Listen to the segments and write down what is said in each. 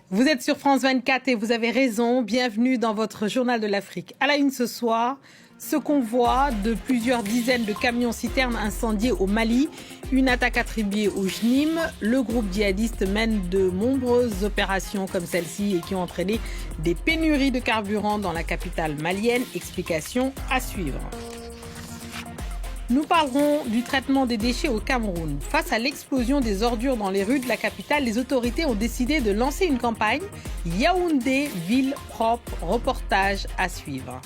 Vous êtes sur France 24 et vous avez raison. Bienvenue dans votre journal de l'Afrique. À la une ce soir, ce convoi de plusieurs dizaines de camions-citernes incendiés au Mali, une attaque attribuée au JNIM. Le groupe djihadiste mène de nombreuses opérations comme celle-ci et qui ont entraîné des pénuries de carburant dans la capitale malienne. Explication à suivre. Nous parlerons du traitement des déchets au Cameroun. Face à l'explosion des ordures dans les rues de la capitale, les autorités ont décidé de lancer une campagne Yaoundé, ville propre, reportage à suivre.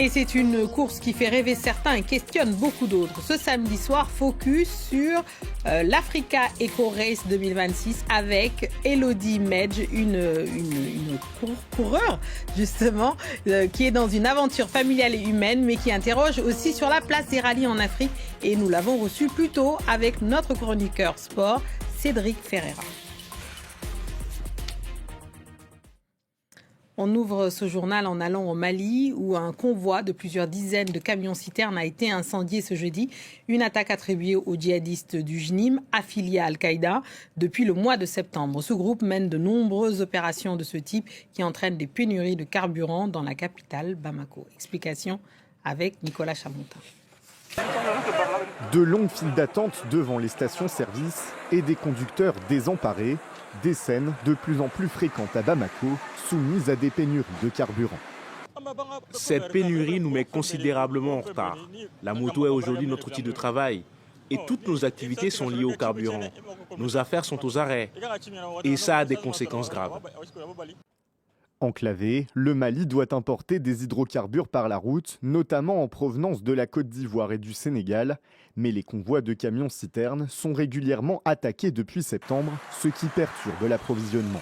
Et c'est une course qui fait rêver certains et questionne beaucoup d'autres. Ce samedi soir, focus sur l'Africa Eco Race 2026 avec Elodie Medj, une coureure justement, qui est dans une aventure familiale et humaine, mais qui interroge aussi sur la place des rallyes en Afrique. Et nous l'avons reçue plus tôt avec notre chroniqueur sport, Cédric Ferreira. On ouvre ce journal en allant au Mali où un convoi de plusieurs dizaines de camions-citernes a été incendié ce jeudi. Une attaque attribuée aux djihadistes du JNIM, affiliés à Al-Qaïda, depuis le mois de septembre. Ce groupe mène de nombreuses opérations de ce type qui entraînent des pénuries de carburant dans la capitale Bamako. Explication avec Nicolas Chamontin. De longues files d'attente devant les stations-service et des conducteurs désemparés. Des scènes de plus en plus fréquentes à Bamako, soumises à des pénuries de carburant. Cette pénurie nous met considérablement en retard. La moto est aujourd'hui notre outil de travail et toutes nos activités sont liées au carburant. Nos affaires sont aux arrêts et ça a des conséquences graves. Enclavé, le Mali doit importer des hydrocarbures par la route, notamment en provenance de la Côte d'Ivoire et du Sénégal. Mais les convois de camions-citernes sont régulièrement attaqués depuis septembre, ce qui perturbe l'approvisionnement.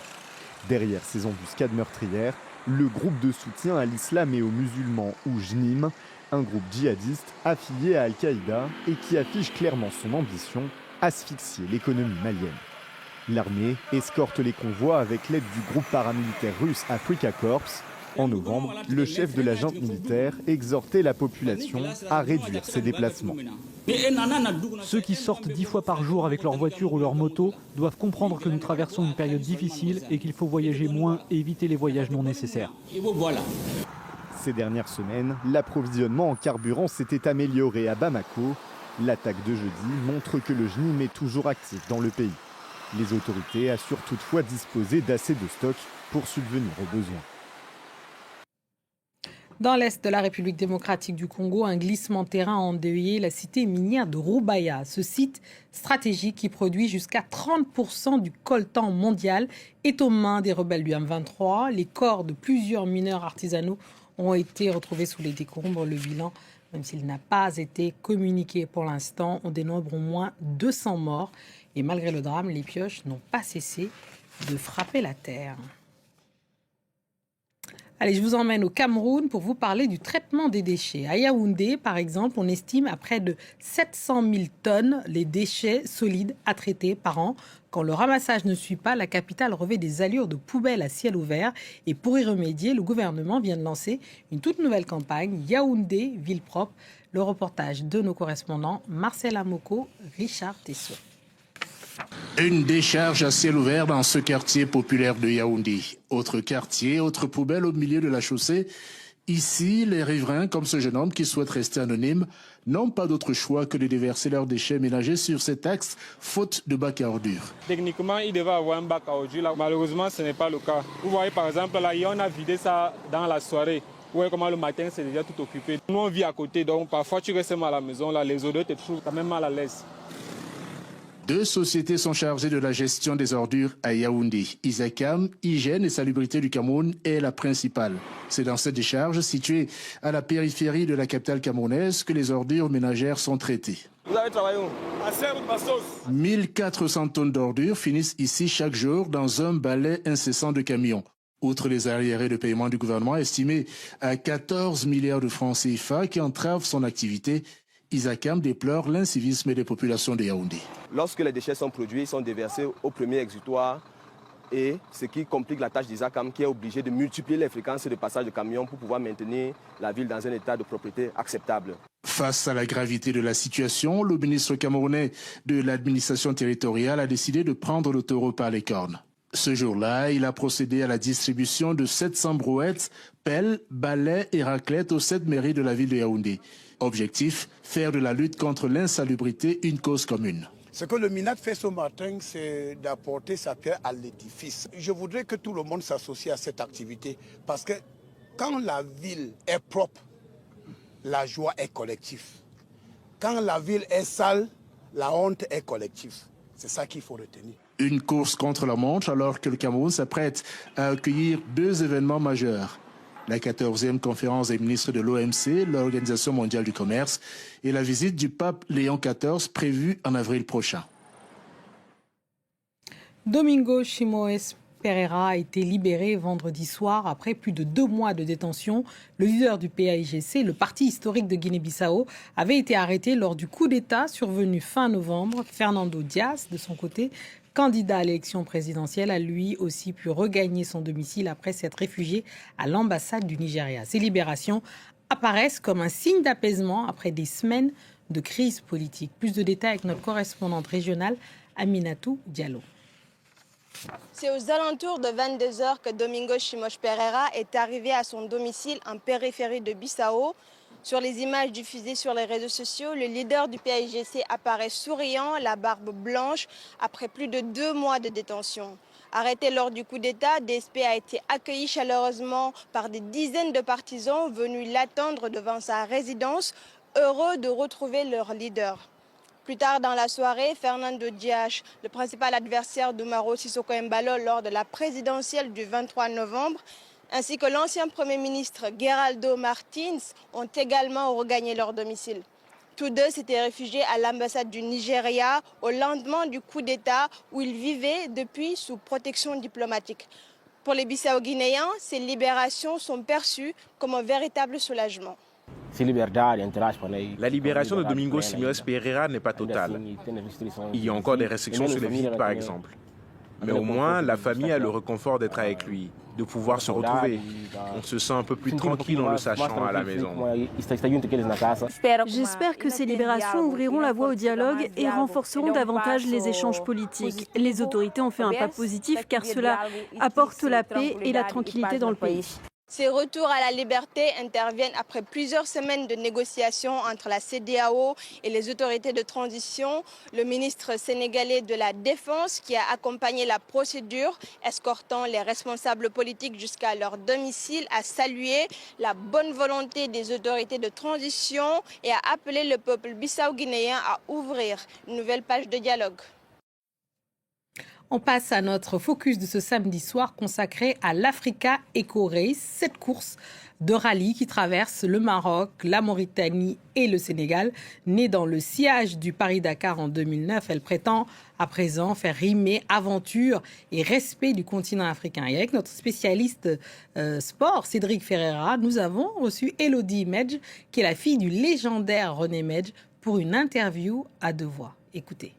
Derrière ces embuscades meurtrières, le groupe de soutien à l'islam et aux musulmans, ou JNIM, un groupe djihadiste affilié à Al-Qaïda et qui affiche clairement son ambition, asphyxier l'économie malienne. L'armée escorte les convois avec l'aide du groupe paramilitaire russe Africa Corps. En novembre, le chef de la junte militaire exhortait la population à réduire ses déplacements. Ceux qui sortent 10 fois par jour avec leur voiture ou leur moto doivent comprendre que nous traversons une période difficile et qu'il faut voyager moins et éviter les voyages non nécessaires. Ces dernières semaines, l'approvisionnement en carburant s'était amélioré à Bamako. L'attaque de jeudi montre que le JNIM est toujours actif dans le pays. Les autorités assurent toutefois disposer d'assez de stocks pour subvenir aux besoins. Dans l'est de la République démocratique du Congo, un glissement de terrain a endeuillé la cité minière de Rubaya. Ce site stratégique qui produit jusqu'à 30% du coltan mondial est aux mains des rebelles du M23. Les corps de plusieurs mineurs artisanaux ont été retrouvés sous les décombres. Le bilan, même s'il n'a pas été communiqué pour l'instant, on dénombre au moins 200 morts. Et malgré le drame, les pioches n'ont pas cessé de frapper la terre. Allez, je vous emmène au Cameroun pour vous parler du traitement des déchets. À Yaoundé, par exemple, on estime à près de 700 000 tonnes les déchets solides à traiter par an. Quand le ramassage ne suit pas, la capitale revêt des allures de poubelles à ciel ouvert. Et pour y remédier, le gouvernement vient de lancer une toute nouvelle campagne, Yaoundé, ville propre. Le reportage de nos correspondants Marcel Amoko, Richard Tessot. Une décharge à ciel ouvert dans ce quartier populaire de Yaoundé. Autre quartier, autre poubelle au milieu de la chaussée. Ici, les riverains, comme ce jeune homme qui souhaite rester anonyme, n'ont pas d'autre choix que de déverser leurs déchets ménagers sur cet axe, faute de bac à ordures. Techniquement, il devait avoir un bac à ordures. Là, malheureusement, ce n'est pas le cas. Vous voyez, par exemple, là, on a vidé ça dans la soirée. Vous voyez comment le matin, c'est déjà tout occupé. Nous, on vit à côté, donc parfois, tu restes mal à la maison. Là, les odeurs te trouvent quand même mal à l'aise. Deux sociétés sont chargées de la gestion des ordures à Yaoundé. Isakam, Hygiène et Salubrité du Cameroun, est la principale. C'est dans cette décharge, située à la périphérie de la capitale camerounaise, que les ordures ménagères sont traitées. Vous avez travaillé où? 1400 tonnes d'ordures finissent ici chaque jour dans un balai incessant de camions. Outre les arriérés de paiement du gouvernement estimés à 14 milliards de francs CFA qui entravent son activité, Isakam déplore l'incivisme des populations de Yaoundé. Lorsque les déchets sont produits, ils sont déversés au premier exutoire Et ce qui complique la tâche d'Isacam, qui est obligé de multiplier les fréquences de passage de camions pour pouvoir maintenir la ville dans un état de propriété acceptable. Face à la gravité de la situation, le ministre camerounais de l'administration territoriale a décidé de prendre le taureau par les cornes. Ce jour-là, il a procédé à la distribution de 700 brouettes, pelles, balais et raclettes aux 7 mairies de la ville de Yaoundé. Objectif, faire de la lutte contre l'insalubrité une cause commune. Ce que le MINAD fait ce matin, c'est d'apporter sa pierre à l'édifice. Je voudrais que tout le monde s'associe à cette activité parce que quand la ville est propre, la joie est collective. Quand la ville est sale, la honte est collective. C'est ça qu'il faut retenir. Une course contre la montre alors que le Cameroun s'apprête à accueillir 2 événements majeurs. La 14e conférence des ministres de l'OMC, l'Organisation mondiale du commerce, et la visite du pape Léon XIV prévue en avril prochain. Domingo Chimoes Pereira a été libéré vendredi soir après plus de 2 mois de détention. Le leader du PAIGC, le parti historique de Guinée-Bissau, avait été arrêté lors du coup d'État survenu fin novembre. Fernando Dias, de son côté, candidat à l'élection présidentielle, a lui aussi pu regagner son domicile après s'être réfugié à l'ambassade du Nigeria. Ces libérations apparaissent comme un signe d'apaisement après des semaines de crise politique. Plus de détails avec notre correspondante régionale, Aminatou Diallo. C'est aux alentours de 22h que Domingo Chimoes Pereira est arrivé à son domicile en périphérie de Bissau. Sur les images diffusées sur les réseaux sociaux, le leader du PAIGC apparaît souriant, la barbe blanche, après plus de 2 mois de détention. Arrêté lors du coup d'État, DSP a été accueilli chaleureusement par des dizaines de partisans venus l'attendre devant sa résidence, heureux de retrouver leur leader. Plus tard dans la soirée, Fernando Dias, le principal adversaire d'Umaro Sissoko Embalo lors de la présidentielle du 23 novembre, ainsi que l'ancien Premier ministre Geraldo Martins ont également regagné leur domicile. Tous deux s'étaient réfugiés à l'ambassade du Nigeria au lendemain du coup d'État où ils vivaient depuis sous protection diplomatique. Pour les Bissau-Guinéens, ces libérations sont perçues comme un véritable soulagement. La libération de Domingo Chimoes Pereira n'est pas totale. Il y a encore des restrictions sur les visites, par exemple. Mais au moins, la famille a le réconfort d'être avec lui, de pouvoir se retrouver. On se sent un peu plus tranquille en le sachant à la maison. J'espère que ces libérations ouvriront la voie au dialogue et renforceront davantage les échanges politiques. Les autorités ont fait un pas positif car cela apporte la paix et la tranquillité dans le pays. Ces retours à la liberté interviennent après plusieurs semaines de négociations entre la CEDEAO et les autorités de transition. Le ministre sénégalais de la Défense qui a accompagné la procédure, escortant les responsables politiques jusqu'à leur domicile, a salué la bonne volonté des autorités de transition et a appelé le peuple bissau-guinéen à ouvrir une nouvelle page de dialogue. On passe à notre focus de ce samedi soir consacré à l'Africa Eco Race, cette course de rallye qui traverse le Maroc, la Mauritanie et le Sénégal. Née dans le sillage du Paris-Dakar en 2009, elle prétend à présent faire rimer aventure et respect du continent africain. Et avec notre spécialiste sport, Cédric Ferreira, nous avons reçu Elodie Medj, qui est la fille du légendaire René Medj, pour une interview à 2 voix. Écoutez.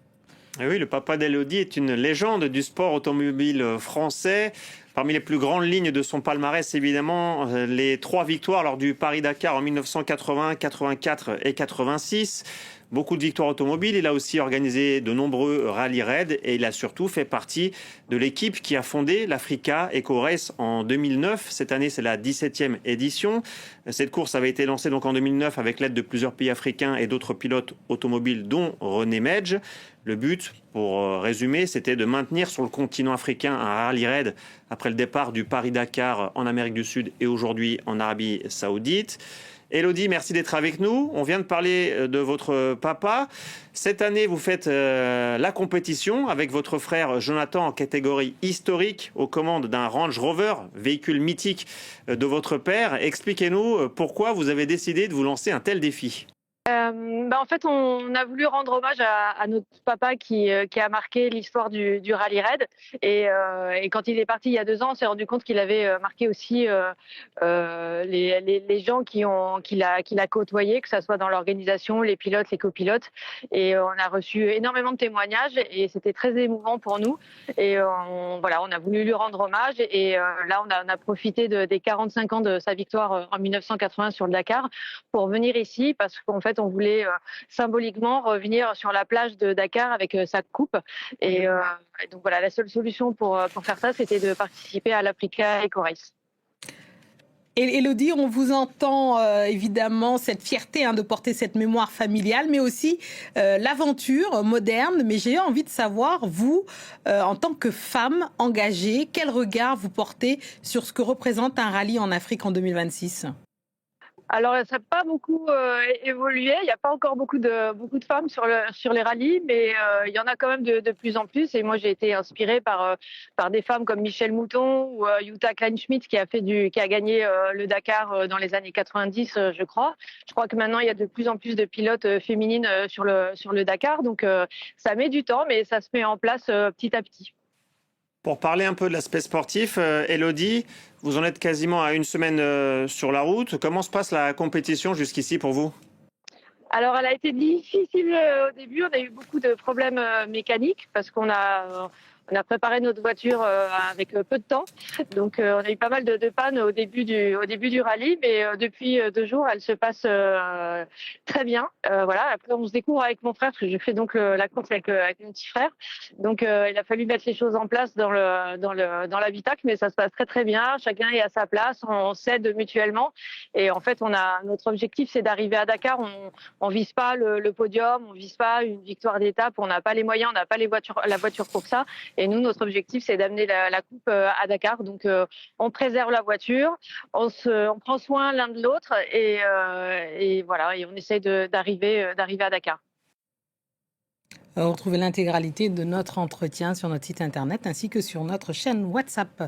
Oui, le papa d'Elodie est une légende du sport automobile français. Parmi les plus grandes lignes de son palmarès, évidemment, les 3 victoires lors du Paris-Dakar en 1980, 84 et 86. Beaucoup de victoires automobiles. Il a aussi organisé de nombreux rallye-raids et il a surtout fait partie de l'équipe qui a fondé l'Africa Eco Race en 2009. Cette année, c'est la 17e édition. Cette course avait été lancée donc en 2009 avec l'aide de plusieurs pays africains et d'autres pilotes automobiles, dont René Medj. Le but, pour résumer, c'était de maintenir sur le continent africain un rallye-raid après le départ du Paris-Dakar en Amérique du Sud et aujourd'hui en Arabie Saoudite. Elodie, merci d'être avec nous. On vient de parler de votre papa. Cette année, vous faites la compétition avec votre frère Jonathan en catégorie historique aux commandes d'un Range Rover, véhicule mythique de votre père. Expliquez-nous pourquoi vous avez décidé de vous lancer un tel défi. En fait, on a voulu rendre hommage à notre papa qui a marqué l'histoire du rallye raid. Et quand il est parti il y a 2 ans, on s'est rendu compte qu'il avait marqué aussi les gens qu'il a côtoyés, que ce soit dans l'organisation, les pilotes, les copilotes. Et on a reçu énormément de témoignages et c'était très émouvant pour nous. Et on a voulu lui rendre hommage. Et là, on a profité des 45 ans de sa victoire en 1980 sur le Dakar pour venir ici parce qu'en fait, on voulait symboliquement revenir sur la plage de Dakar avec sa coupe. Et donc voilà, la seule solution pour faire ça, c'était de participer à l'Africa Eco Race. Et Élodie, on vous entend évidemment cette fierté de porter cette mémoire familiale, mais aussi l'aventure moderne. Mais j'ai envie de savoir, vous, en tant que femme engagée, quel regard vous portez sur ce que représente un rallye en Afrique en 2026 ? Alors, ça n'a pas beaucoup évolué. Il n'y a pas encore beaucoup de femmes sur les rallyes, mais il y en a quand même de plus en plus. Et moi, j'ai été inspirée par des femmes comme Michèle Mouton ou Jutta Kleinschmidt qui a gagné le Dakar dans les années 90, je crois. Je crois que maintenant, il y a de plus en plus de pilotes féminines sur le Dakar. Donc, ça met du temps, mais ça se met en place petit à petit. Pour parler un peu de l'aspect sportif, Élodie, vous en êtes quasiment à 1 semaine sur la route. Comment se passe la compétition jusqu'ici pour vous ? Alors, elle a été difficile au début. On a eu beaucoup de problèmes mécaniques parce qu'on a préparé notre voiture avec peu de temps. Donc, on a eu pas mal de pannes au début du rallye. Mais depuis 2 jours, elle se passe très bien. Après, on se découvre avec mon frère parce que je fais donc la course avec mon petit frère. Donc, il a fallu mettre les choses en place dans l'habitacle, mais ça se passe très, très bien. Chacun est à sa place. On s'aide mutuellement. Et en fait, notre objectif, c'est d'arriver à Dakar. On vise pas le podium. On vise pas une victoire d'étape. On n'a pas les moyens. On n'a pas la voiture pour ça. Et nous, notre objectif, c'est d'amener la coupe à Dakar. Donc, on préserve la voiture, on prend soin l'un de l'autre et on essaye d'arriver à Dakar. Retrouvez l'intégralité de notre entretien sur notre site internet ainsi que sur notre chaîne WhatsApp.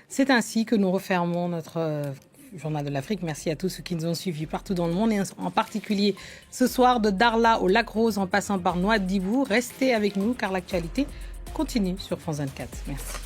C'est ainsi que nous refermons notre Journal de l'Afrique. Merci à tous ceux qui nous ont suivis partout dans le monde et en particulier ce soir de Darla au Lac Rose en passant par Nouadhibou. Restez avec nous car l'actualité continue sur France 24. Merci.